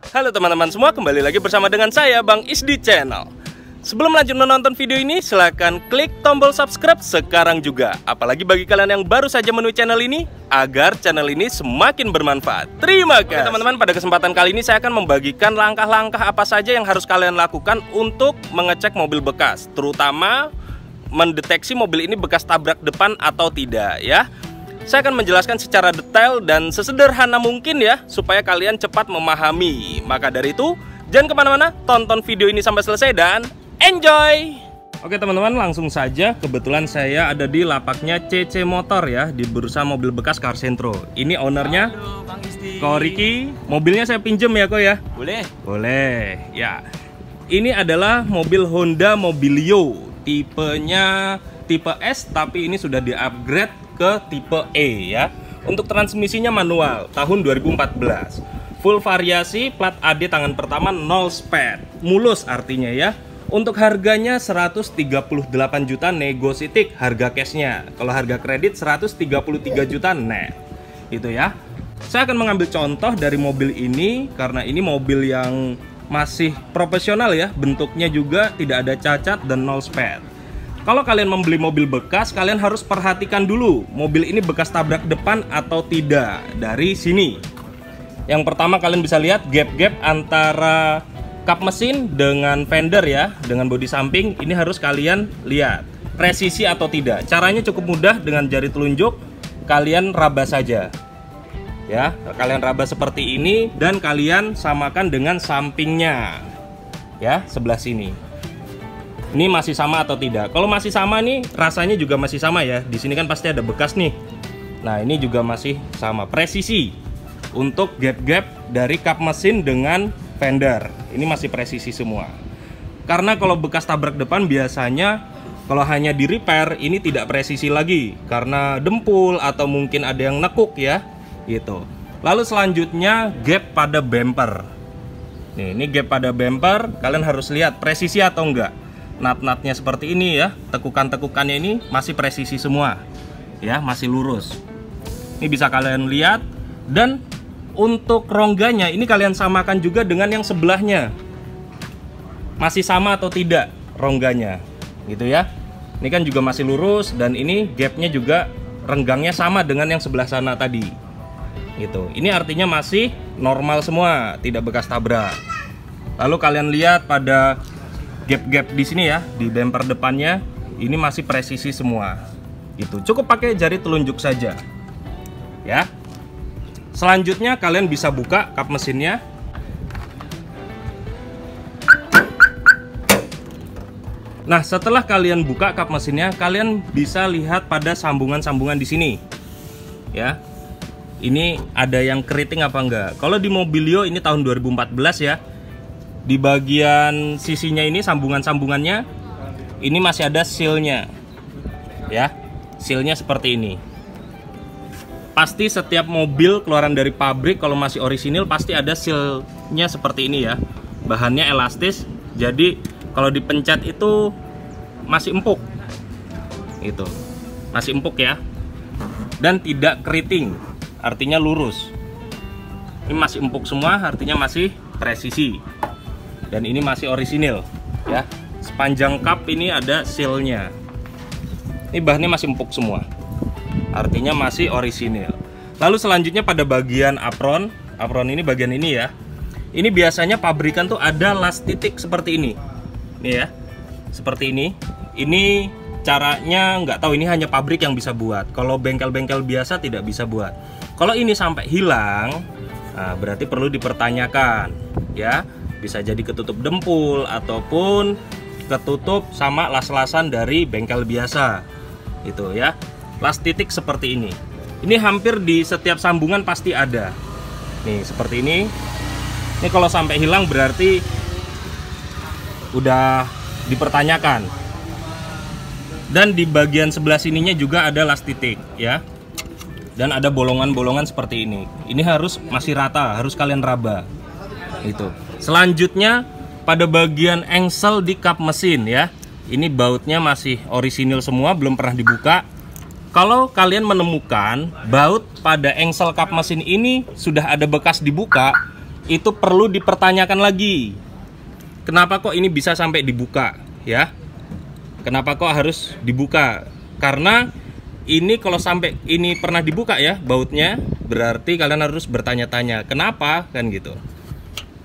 Halo teman-teman semua, kembali lagi bersama dengan saya Bang Isdi Channel. Sebelum lanjut menonton video ini, silahkan klik tombol subscribe sekarang juga. Apalagi bagi kalian yang baru saja menemukan channel ini, agar channel ini semakin bermanfaat. Terima kasih. Oke teman-teman, pada kesempatan kali ini saya akan membagikan langkah-langkah apa saja yang harus kalian lakukan untuk mengecek mobil bekas, terutama mendeteksi mobil ini bekas tabrak depan atau tidak ya. Saya akan menjelaskan secara detail dan sesederhana mungkin ya, supaya kalian cepat memahami. Maka dari itu, jangan kemana-mana, tonton video ini sampai selesai dan enjoy! Oke teman-teman, langsung saja. Kebetulan saya ada di lapaknya CC Motor ya, di bursa mobil bekas Car Centro. Ini ownernya. Halo Bang Isdi. Ko Riki. Mobilnya saya pinjem ya Ko ya? Boleh. Boleh ya. Ini adalah mobil Honda Mobilio. Tipenya tipe S, tapi ini sudah di-upgrade ke tipe E ya. Untuk transmisinya manual tahun 2014. Full variasi, plat AD tangan pertama, 0 spare. Mulus artinya ya. Untuk harganya 138 juta negositik harga cashnya. Kalau harga kredit 133 juta net. Itu ya. Saya akan mengambil contoh dari mobil ini karena ini mobil yang masih profesional ya. Bentuknya juga tidak ada cacat dan 0 spare. Kalau kalian membeli mobil bekas, kalian harus perhatikan dulu mobil ini bekas tabrak depan atau tidak dari sini. Yang pertama kalian bisa lihat gap-gap antara kap mesin dengan fender ya, dengan bodi samping. Ini harus kalian lihat presisi atau tidak. Caranya cukup mudah, dengan jari telunjuk kalian raba saja. Ya, kalian raba seperti ini dan kalian samakan dengan sampingnya. Ya, sebelah sini. Ini masih sama atau tidak? Kalau masih sama nih, rasanya juga masih sama ya. Di sini kan pasti ada bekas nih. Nah, ini juga masih sama. Presisi untuk gap-gap dari kap mesin dengan fender. Ini masih presisi semua. Karena kalau bekas tabrak depan biasanya kalau hanya di repair ini tidak presisi lagi karena dempul atau mungkin ada yang nekuk ya, gitu. Lalu selanjutnya gap pada bumper. Nih, ini gap pada bumper, kalian harus lihat presisi atau enggak. Nut-nutnya seperti ini ya, tekukan-tekukannya ini masih presisi semua ya, masih lurus. Ini bisa kalian lihat. Dan untuk rongganya ini kalian samakan juga dengan yang sebelahnya, masih sama atau tidak rongganya, gitu ya. Ini kan juga masih lurus dan ini gapnya juga renggangnya sama dengan yang sebelah sana tadi, gitu. Ini artinya masih normal semua, tidak bekas tabrak. Lalu kalian lihat pada gap-gap di sini ya, di bumper depannya ini masih presisi semua. Itu cukup pakai jari telunjuk saja. Ya. Selanjutnya kalian bisa buka kap mesinnya. Nah, setelah kalian buka kap mesinnya, kalian bisa lihat pada sambungan-sambungan di sini. Ya. Ini ada yang keriting apa enggak? Kalau di Mobilio ini tahun 2014 ya. Di bagian sisinya ini sambungan-sambungannya ini masih ada sealnya ya, sealnya seperti ini. Pasti setiap mobil keluaran dari pabrik kalau masih orisinil pasti ada sealnya seperti ini ya. Bahannya elastis, jadi kalau dipencet itu masih empuk, itu masih empuk ya, dan tidak keriting, artinya lurus. Ini masih empuk semua, artinya masih presisi. Dan ini masih orisinil ya. Sepanjang kap ini ada sealnya. Ini bahannya masih empuk semua, artinya masih orisinil. Lalu selanjutnya pada bagian apron. Apron ini bagian ini ya. Ini biasanya pabrikan tuh ada las titik seperti ini. Nih ya, seperti ini. Ini caranya nggak tahu, ini hanya pabrik yang bisa buat. Kalau bengkel-bengkel biasa tidak bisa buat. Kalau ini sampai hilang, nah berarti perlu dipertanyakan ya. Bisa jadi ketutup dempul ataupun ketutup sama las-lasan dari bengkel biasa, itu ya. Las titik seperti ini. Ini hampir di setiap sambungan pasti ada. Nih seperti ini. Ini kalau sampai hilang berarti udah dipertanyakan. Dan di bagian sebelah sininya juga ada las titik ya. Dan ada bolongan-bolongan seperti ini. Ini harus masih rata, harus kalian raba. Itu. Selanjutnya pada bagian engsel di kap mesin ya. Ini bautnya masih orisinil semua, belum pernah dibuka. Kalau kalian menemukan baut pada engsel kap mesin ini sudah ada bekas dibuka, itu perlu dipertanyakan lagi. Kenapa kok ini bisa sampai dibuka ya? Kenapa kok harus dibuka? Karena ini kalau sampai ini pernah dibuka ya bautnya, berarti kalian harus bertanya-tanya kenapa kan gitu.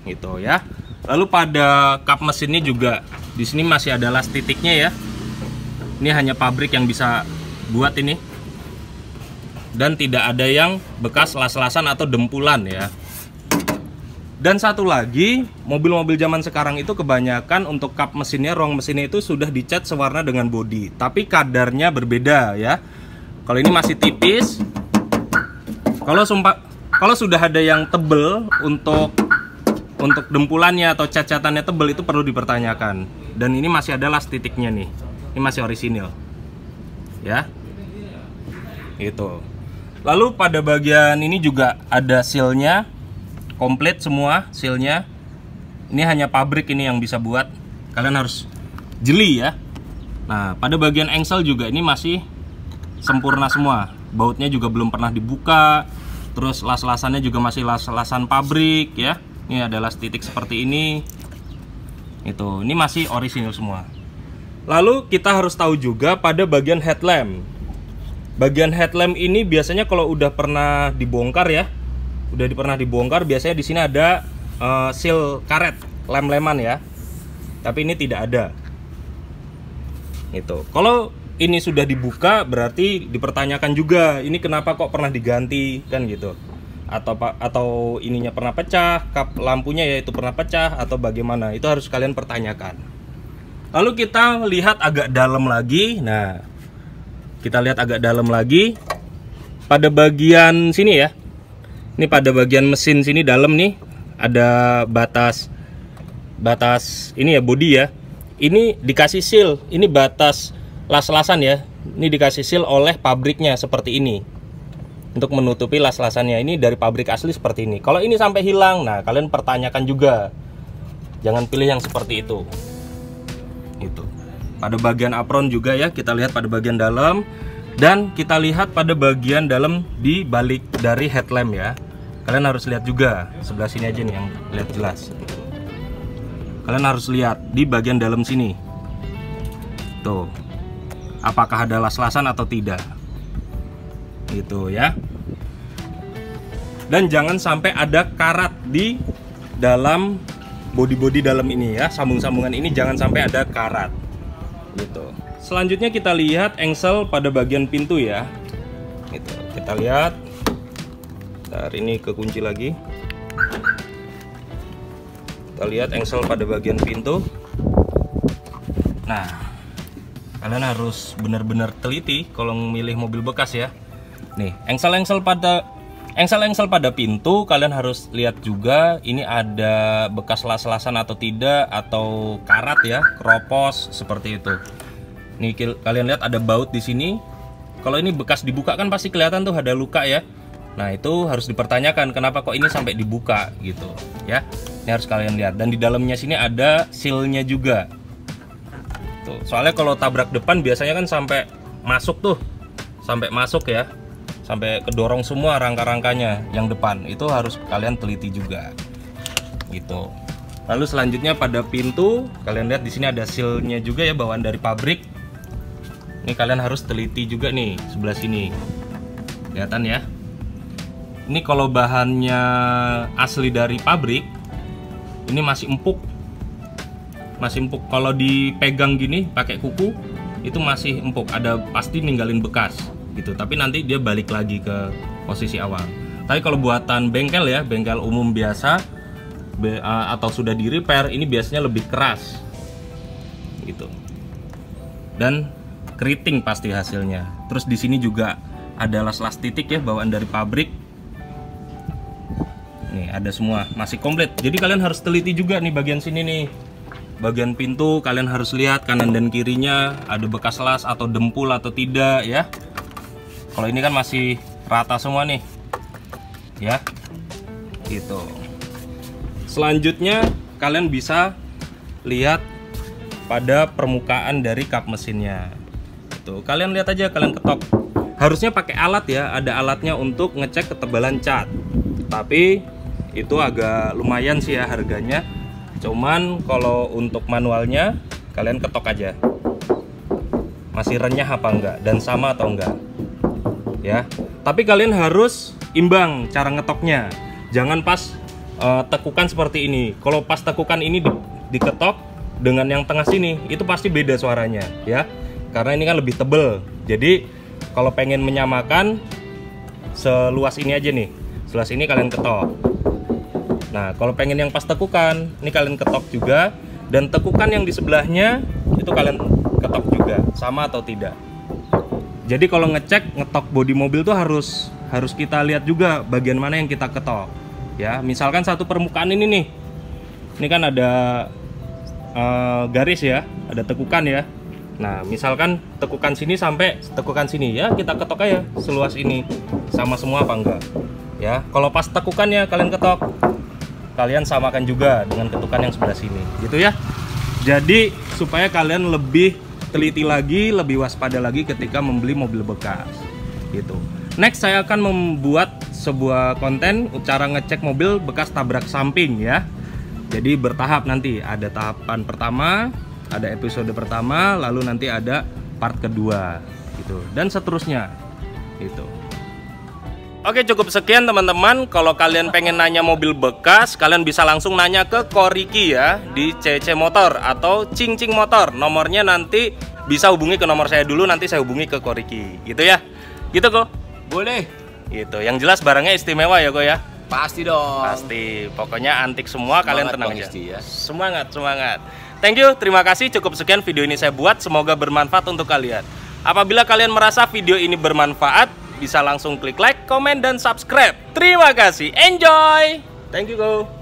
Gitu ya. Lalu pada kap mesinnya juga di sini masih ada las titiknya ya. Ini hanya pabrik yang bisa buat ini. Dan tidak ada yang bekas las-lasan atau dempulan ya. Dan satu lagi, mobil-mobil zaman sekarang itu kebanyakan untuk kap mesinnya, rong mesinnya itu sudah dicat sewarna dengan bodi, tapi kadarnya berbeda ya. Kalau ini masih tipis. Kalau sudah ada yang tebel untuk dempulannya atau cat-catannya tebel, itu perlu dipertanyakan. Dan ini masih ada las titiknya nih. Ini masih orisinil. Ya. Gitu. Lalu pada bagian ini juga ada sealnya. Komplit semua sealnya. Ini hanya pabrik ini yang bisa buat. Kalian harus jeli ya. Nah, pada bagian engsel juga ini masih sempurna semua. Bautnya juga belum pernah dibuka. Terus las-lasannya juga masih las-lasan pabrik ya. Ini ada las titik seperti ini. Itu, ini masih orisinil semua. Lalu kita harus tahu juga pada bagian headlamp. Bagian headlamp ini biasanya kalau udah pernah dibongkar ya, pernah dibongkar, biasanya di sini ada seal karet, lem-leman ya. Tapi ini tidak ada. Itu. Kalau ini sudah dibuka, berarti dipertanyakan juga, ini kenapa kok pernah diganti kan gitu. Atau ininya pernah pecah, kap lampunya ya itu pernah pecah atau bagaimana. Itu harus kalian pertanyakan. Lalu kita lihat agak dalam lagi. Nah, kita lihat agak dalam lagi pada bagian sini ya. Ini pada bagian mesin sini dalam nih ada batas ini ya, bodi ya. Ini dikasih seal, ini batas las-lasan ya. Ini dikasih seal oleh pabriknya seperti ini. Untuk menutupi las-lasannya, ini dari pabrik asli seperti ini. Kalau ini sampai hilang, nah kalian pertanyakan juga. Jangan pilih yang seperti itu. Itu. Pada bagian apron juga ya, kita lihat pada bagian dalam. Dan kita lihat pada bagian dalam di balik dari headlamp ya. Kalian harus lihat juga. Sebelah sini aja nih yang lihat jelas. Kalian harus lihat di bagian dalam sini. Tuh. Apakah ada las-lasan atau tidak. Gitu ya. Dan jangan sampai ada karat di dalam bodi-bodi dalam ini ya. Sambung-sambungan ini jangan sampai ada karat. Gitu. Selanjutnya kita lihat engsel pada bagian pintu ya. Gitu. Kita lihat. Bentar, ini kekunci lagi. Kita lihat engsel pada bagian pintu. Nah, kalian harus benar-benar teliti kalau memilih mobil bekas ya. Nih, engsel-engsel pada pintu kalian harus lihat juga. Ini ada bekas las-lasan atau tidak, atau karat ya, keropos seperti itu. Nih kalian lihat ada baut di sini. Kalau ini bekas dibuka kan pasti kelihatan tuh ada luka ya. Nah, itu harus dipertanyakan kenapa kok ini sampai dibuka gitu ya. Ini harus kalian lihat. Dan di dalamnya sini ada sealnya juga. Tuh, soalnya kalau tabrak depan biasanya kan sampai masuk tuh. Sampai masuk ya. Sampai kedorong semua rangka-rangkanya yang depan. Itu harus kalian teliti juga. Gitu. Lalu selanjutnya pada pintu, kalian lihat di sini ada sealnya juga ya, bawaan dari pabrik. Ini kalian harus teliti juga nih sebelah sini. Kelihatan ya. Ini kalau bahannya asli dari pabrik, ini masih empuk. Masih empuk. Kalau dipegang gini pakai kuku, itu masih empuk. Ada pasti ninggalin bekas gitu. Tapi nanti dia balik lagi ke posisi awal. Tapi kalau buatan bengkel ya, bengkel umum biasa atau sudah di repair, ini biasanya lebih keras gitu. Dan keriting pasti hasilnya. Terus di sini juga ada las-las titik ya, bawaan dari pabrik. Nih ada semua, masih komplit. Jadi kalian harus teliti juga nih bagian sini nih. Bagian pintu kalian harus lihat kanan dan kirinya ada bekas las atau dempul atau tidak ya. Kalau ini kan masih rata semua nih. Ya. Gitu. Selanjutnya kalian bisa lihat pada permukaan dari kap mesinnya. Tuh, kalian lihat aja, kalian ketok. Harusnya pakai alat ya, ada alatnya untuk ngecek ketebalan cat. Tapi Itu agak lumayan sih ya harganya. Cuman kalau untuk manualnya kalian ketok aja. Masih renyah apa enggak dan sama atau enggak. Ya. Tapi kalian harus imbang cara ngetoknya. Jangan pas tekukan seperti ini. Kalau pas tekukan ini diketok dengan yang tengah sini, itu pasti beda suaranya ya. Karena ini kan lebih tebel. Jadi kalau pengen menyamakan seluas ini aja nih. Seluas ini kalian ketok. Nah, kalau pengen yang pas tekukan, ini kalian ketok juga, dan tekukan yang di sebelahnya itu kalian ketok juga, sama atau tidak. Jadi kalau ngetok bodi mobil tuh harus kita lihat juga bagian mana yang kita ketok. Ya, misalkan satu permukaan ini nih. Ini kan ada garis ya, ada tekukan ya. Nah, misalkan tekukan sini sampai tekukan sini ya, kita ketok aja seluas ini. Sama semua apa enggak? Ya, kalau pas tekukannya kalian ketok, kalian samakan juga dengan ketukan yang sebelah sini gitu ya. Jadi supaya kalian lebih teliti lagi, lebih waspada lagi ketika membeli mobil bekas gitu. Next saya akan membuat sebuah konten cara ngecek mobil bekas tabrak samping ya. Jadi bertahap, nanti ada tahapan pertama, ada episode pertama, lalu nanti ada part kedua gitu, dan seterusnya gitu. Oke, cukup sekian teman-teman. Kalau kalian pengen nanya mobil bekas, kalian bisa langsung nanya ke Koriki ya, di CC Motor atau Cing Cing Motor. Nomornya nanti bisa hubungi ke nomor saya dulu, nanti saya hubungi ke Koriki. Gitu ya. Gitu kok. Boleh. Gitu. Yang jelas barangnya istimewa ya kok ya. Pasti dong. Pasti. Pokoknya antik semua, semangat, kalian tenang aja. Ya. Semangat, semangat. Thank you, terima kasih. Cukup sekian video ini saya buat. Semoga bermanfaat untuk kalian. Apabila kalian merasa video ini bermanfaat, bisa langsung klik like, komen, dan subscribe. Terima kasih. Enjoy. Thank you, go.